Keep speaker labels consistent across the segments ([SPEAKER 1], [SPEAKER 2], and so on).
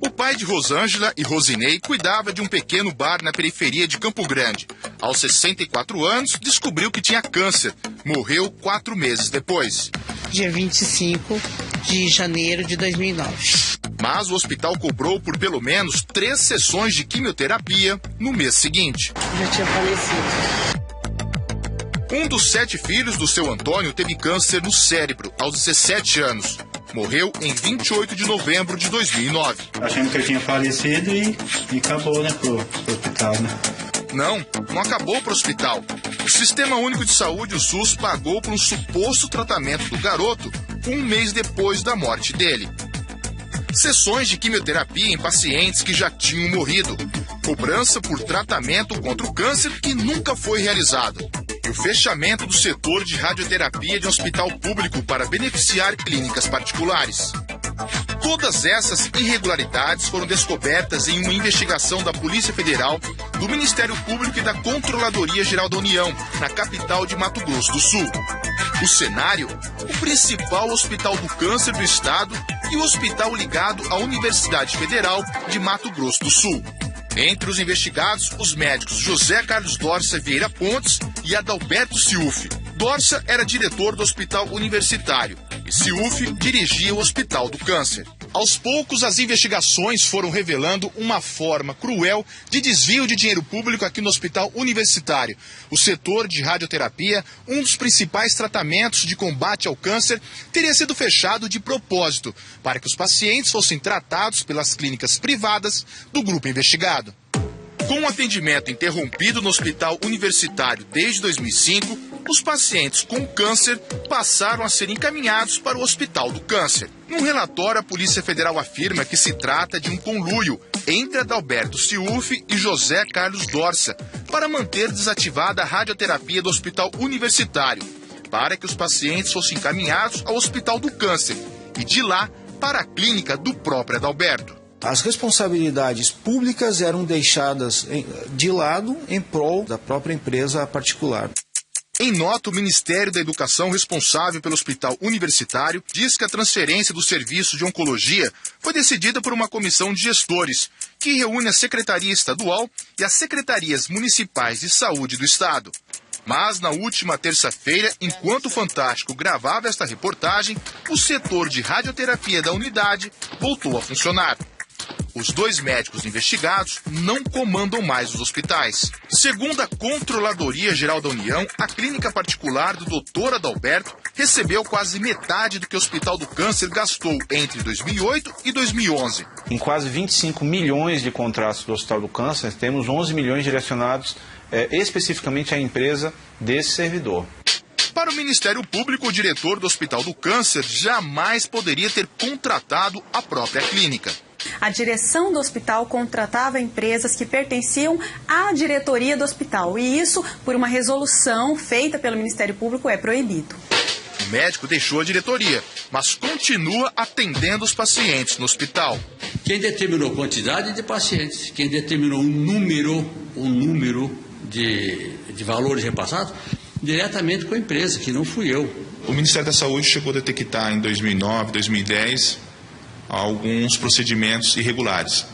[SPEAKER 1] O pai de Rosângela e Rosinei cuidava de um pequeno bar na periferia de Campo Grande. Aos 64 anos, descobriu que tinha câncer. Morreu 4 meses depois.
[SPEAKER 2] Dia 25 de janeiro de 2009.
[SPEAKER 1] Mas o hospital cobrou por pelo menos 3 sessões de quimioterapia no mês seguinte.
[SPEAKER 2] Já tinha falecido.
[SPEAKER 1] Um dos 7 filhos do seu Antônio teve câncer no cérebro aos 17 anos. Morreu em 28 de novembro de 2009.
[SPEAKER 3] Achando que eu tinha falecido e acabou, né, pro hospital, né?
[SPEAKER 1] Não acabou pro hospital. O Sistema Único de Saúde, o SUS, pagou por um suposto tratamento do garoto 1 mês depois da morte dele. Sessões de quimioterapia em pacientes que já tinham morrido. Cobrança por tratamento contra o câncer que nunca foi realizado. E o fechamento do setor de radioterapia de um hospital público para beneficiar clínicas particulares. Todas essas irregularidades foram descobertas em uma investigação da Polícia Federal, do Ministério Público e da Controladoria Geral da União, na capital de Mato Grosso do Sul. O cenário, o principal hospital do câncer do estado e o hospital ligado à Universidade Federal de Mato Grosso do Sul. Entre os investigados, os médicos José Carlos Dorsa Vieira Pontes e Adalberto Ciufi. Dorsa era diretor do Hospital Universitário e Ciufi dirigia o Hospital do Câncer. Aos poucos, as investigações foram revelando uma forma cruel de desvio de dinheiro público aqui no Hospital Universitário. O setor de radioterapia, um dos principais tratamentos de combate ao câncer, teria sido fechado de propósito, para que os pacientes fossem tratados pelas clínicas privadas do grupo investigado. Com o atendimento interrompido no Hospital Universitário desde 2005, os pacientes com câncer passaram a ser encaminhados para o Hospital do Câncer. Num relatório, a Polícia Federal afirma que se trata de um conluio entre Adalberto Ciufi e José Carlos Dorsa para manter desativada a radioterapia do Hospital Universitário, para que os pacientes fossem encaminhados ao Hospital do Câncer e de lá para a clínica do próprio Adalberto.
[SPEAKER 4] As responsabilidades públicas eram deixadas de lado em prol da própria empresa particular.
[SPEAKER 1] Em nota, o Ministério da Educação, responsável pelo Hospital Universitário, diz que a transferência do serviço de oncologia foi decidida por uma comissão de gestores, que reúne a Secretaria Estadual e as Secretarias Municipais de Saúde do Estado. Mas, na última terça-feira, enquanto o Fantástico gravava esta reportagem, o setor de radioterapia da unidade voltou a funcionar. Os 2 médicos investigados não comandam mais os hospitais. Segundo a Controladoria Geral da União, a clínica particular do Dr. Adalberto recebeu quase metade do que o Hospital do Câncer gastou entre 2008 e 2011.
[SPEAKER 5] Em quase 25 milhões de contratos do Hospital do Câncer, temos 11 milhões direcionados especificamente à empresa desse servidor.
[SPEAKER 1] Para o Ministério Público, o diretor do Hospital do Câncer jamais poderia ter contratado a própria clínica.
[SPEAKER 6] A direção do hospital contratava empresas que pertenciam à diretoria do hospital e isso, por uma resolução feita pelo Ministério Público, é proibido.
[SPEAKER 1] O médico deixou a diretoria, mas continua atendendo os pacientes no hospital.
[SPEAKER 7] Quem determinou a quantidade de pacientes, quem determinou o número de valores repassados, diretamente com a empresa, que não fui eu.
[SPEAKER 8] O Ministério da Saúde chegou a detectar em 2009, 2010, alguns procedimentos irregulares.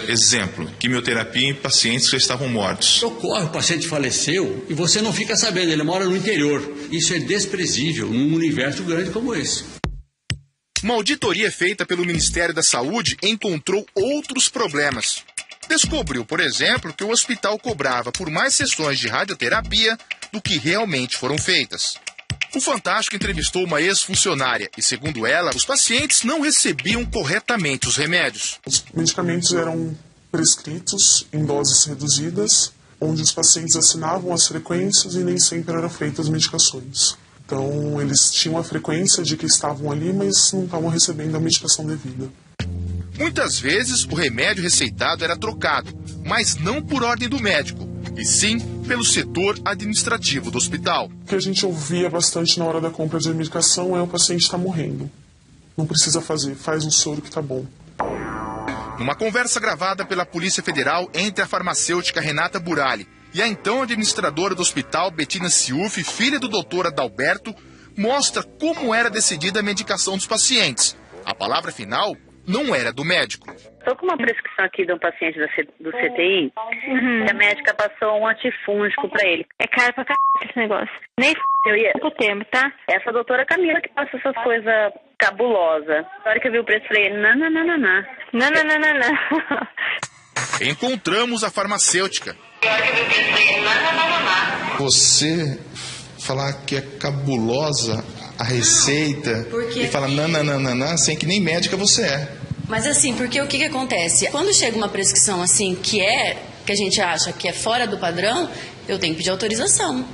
[SPEAKER 8] Exemplo, quimioterapia em pacientes que já estavam mortos.
[SPEAKER 7] Ocorre, o paciente faleceu e você não fica sabendo, ele mora no interior. Isso é desprezível num universo grande como esse.
[SPEAKER 1] Uma auditoria feita pelo Ministério da Saúde encontrou outros problemas. Descobriu, por exemplo, que o hospital cobrava por mais sessões de radioterapia do que realmente foram feitas. O Fantástico entrevistou uma ex-funcionária e, segundo ela, os pacientes não recebiam corretamente os remédios.
[SPEAKER 9] Os medicamentos eram prescritos em doses reduzidas, onde os pacientes assinavam as frequências e nem sempre eram feitas as medicações. Então, eles tinham a frequência de que estavam ali, mas não estavam recebendo a medicação devida.
[SPEAKER 1] Muitas vezes, o remédio receitado era trocado, mas não por ordem do médico, e sim pelo setor administrativo do hospital.
[SPEAKER 9] O que a gente ouvia bastante na hora da compra de medicação é: o paciente está morrendo. Não precisa fazer, faz um soro que está bom.
[SPEAKER 1] Numa conversa gravada pela Polícia Federal entre a farmacêutica Renata Burali e a então administradora do hospital, Betina Ciufi, filha do Dr. Adalberto, mostra como era decidida a medicação dos pacientes. A palavra final não era do médico.
[SPEAKER 10] Estou com uma prescrição aqui de um paciente do CTI, que a médica passou um antifúngico pra ele. É caro pra caralho esse negócio. Nem eu ia pro termo, tá? Essa doutora Camila que passa essas coisas cabulosas. Na hora que eu vi o preço, falei, não.
[SPEAKER 1] Encontramos a farmacêutica.
[SPEAKER 8] Você falar que é cabulosa a receita e falar nananana, sem que nem médica você é.
[SPEAKER 11] Mas assim, porque o que acontece? Quando chega uma prescrição assim, que a gente acha que é fora do padrão, eu tenho que pedir autorização.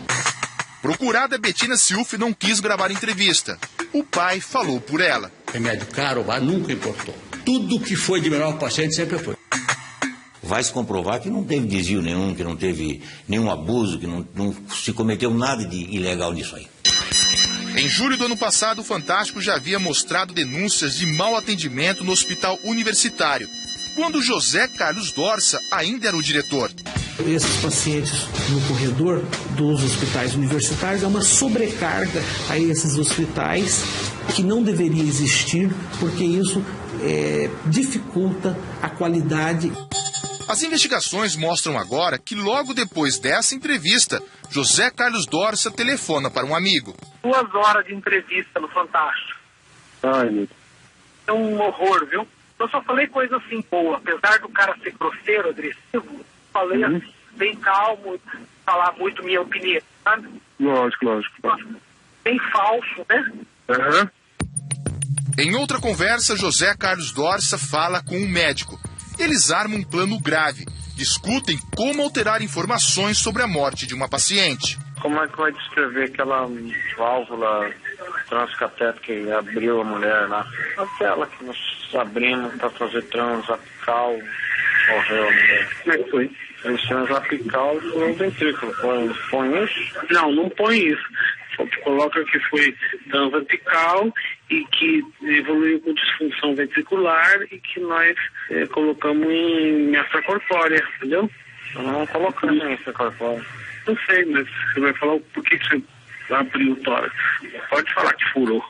[SPEAKER 1] Procurada, Betina Silf não quis gravar entrevista. O pai falou por ela.
[SPEAKER 7] Remédio caro, nunca importou. Tudo que foi de melhor para o paciente sempre foi.
[SPEAKER 12] Vai se comprovar que não teve desvio nenhum, que não teve nenhum abuso, que não se cometeu nada de ilegal nisso aí.
[SPEAKER 1] Em julho do ano passado, o Fantástico já havia mostrado denúncias de mau atendimento no hospital universitário, quando José Carlos Dorsa ainda era o diretor.
[SPEAKER 13] Esses pacientes no corredor dos hospitais universitários é uma sobrecarga a esses hospitais que não deveria existir, porque isso dificulta a qualidade.
[SPEAKER 1] As investigações mostram agora que logo depois dessa entrevista, José Carlos Dorsa telefona para um amigo.
[SPEAKER 14] 2 horas de entrevista no Fantástico.
[SPEAKER 15] Ai, meu.
[SPEAKER 14] É um horror, viu? Eu só falei coisa assim boa. Apesar do cara ser grosseiro, agressivo, falei assim, bem calmo, falar muito minha opinião, sabe?
[SPEAKER 15] Lógico.
[SPEAKER 14] Bem falso, né?
[SPEAKER 15] Uhum.
[SPEAKER 1] Em outra conversa, José Carlos Dorsa fala com um médico. Eles armam um plano grave, discutem como alterar informações sobre a morte de uma paciente.
[SPEAKER 15] Como é que vai descrever aquela válvula transcatéter que abriu a mulher lá? Aquela que nós abrimos para fazer transapical, morreu a mulher.
[SPEAKER 14] Como é que foi?
[SPEAKER 15] Eles transapical no ventrículo. Põe isso?
[SPEAKER 14] Não põe isso. Coloca que foi transapical e que evoluiu com disfunção ventricular e que nós colocamos em extracorpórea, entendeu?
[SPEAKER 15] Não colocamos em extracorpórea.
[SPEAKER 14] Não sei, mas você vai falar por que você abriu o tórax. Pode falar que furou,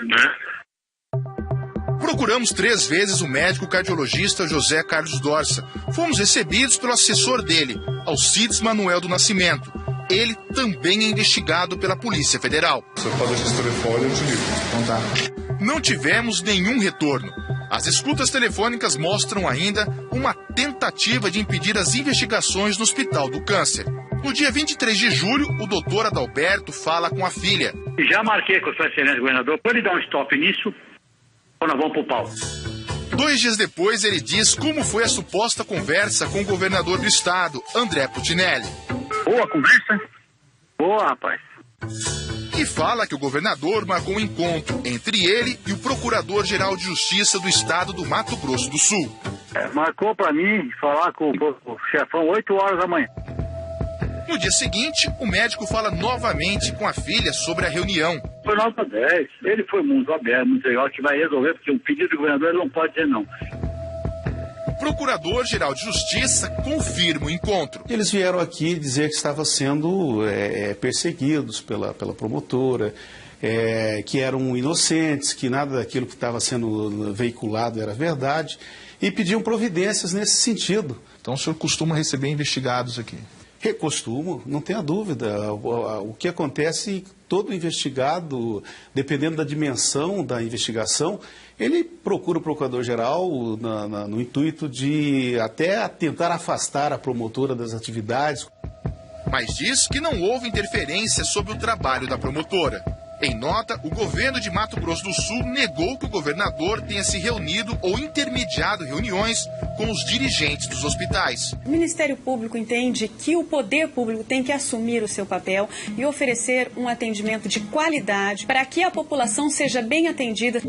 [SPEAKER 14] né?
[SPEAKER 1] Procuramos 3 vezes o médico cardiologista José Carlos Dorsa. Fomos recebidos pelo assessor dele, Alcides Manuel do Nascimento. Ele também é investigado pela Polícia Federal.
[SPEAKER 8] Se eu fazer esse telefone, eu te ligo.
[SPEAKER 1] Então tá. Não tivemos nenhum retorno. As escutas telefônicas mostram ainda uma tentativa de impedir as investigações no Hospital do Câncer. No dia 23 de julho, o doutor Adalberto fala com a filha.
[SPEAKER 16] Já marquei com o seu excelente governador para ele dar um stop nisso, ou nós vamos pro pau.
[SPEAKER 1] 2 dias depois, ele diz como foi a suposta conversa com o governador do estado, André Putinelli.
[SPEAKER 16] Boa conversa. Boa, rapaz.
[SPEAKER 1] E fala que o governador marcou um encontro entre ele e o Procurador-Geral de Justiça do Estado do Mato Grosso do Sul.
[SPEAKER 16] Marcou para mim falar com o chefão 8 horas da manhã.
[SPEAKER 1] No dia seguinte, o médico fala novamente com a filha sobre a reunião.
[SPEAKER 16] Foi nota 10. Ele foi muito aberto, muito legal, que vai resolver, porque um pedido do governador ele não pode dizer não.
[SPEAKER 1] O Procurador-Geral de Justiça confirma o encontro.
[SPEAKER 17] Eles vieram aqui dizer que estavam sendo perseguidos pela promotora, que eram inocentes, que nada daquilo que estava sendo veiculado era verdade, e pediam providências nesse sentido.
[SPEAKER 8] Então o senhor costuma receber investigados aqui?
[SPEAKER 17] Costumo, não tenha dúvida. O que acontece, todo investigado, dependendo da dimensão da investigação, ele procura o procurador-geral no intuito de até tentar afastar a promotora das atividades.
[SPEAKER 1] Mas diz que não houve interferência sobre o trabalho da promotora. Em nota, o governo de Mato Grosso do Sul negou que o governador tenha se reunido ou intermediado reuniões com os dirigentes dos hospitais.
[SPEAKER 6] O Ministério Público entende que o poder público tem que assumir o seu papel e oferecer um atendimento de qualidade para que a população seja bem atendida.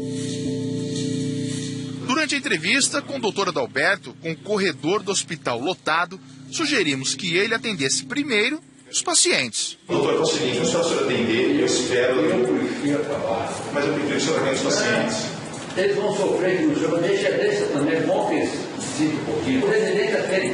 [SPEAKER 1] Durante a entrevista com o Dr. Adalberto, com o corredor do hospital lotado, sugerimos que ele atendesse primeiro os pacientes.
[SPEAKER 8] Doutor, é o seguinte, o senhor atender, eu espero, mas eu prefiro que o senhor atenda os pacientes.
[SPEAKER 7] Eles vão sofrer que no jogo, deixa também, bom que esse pouquinho. O presidente atende.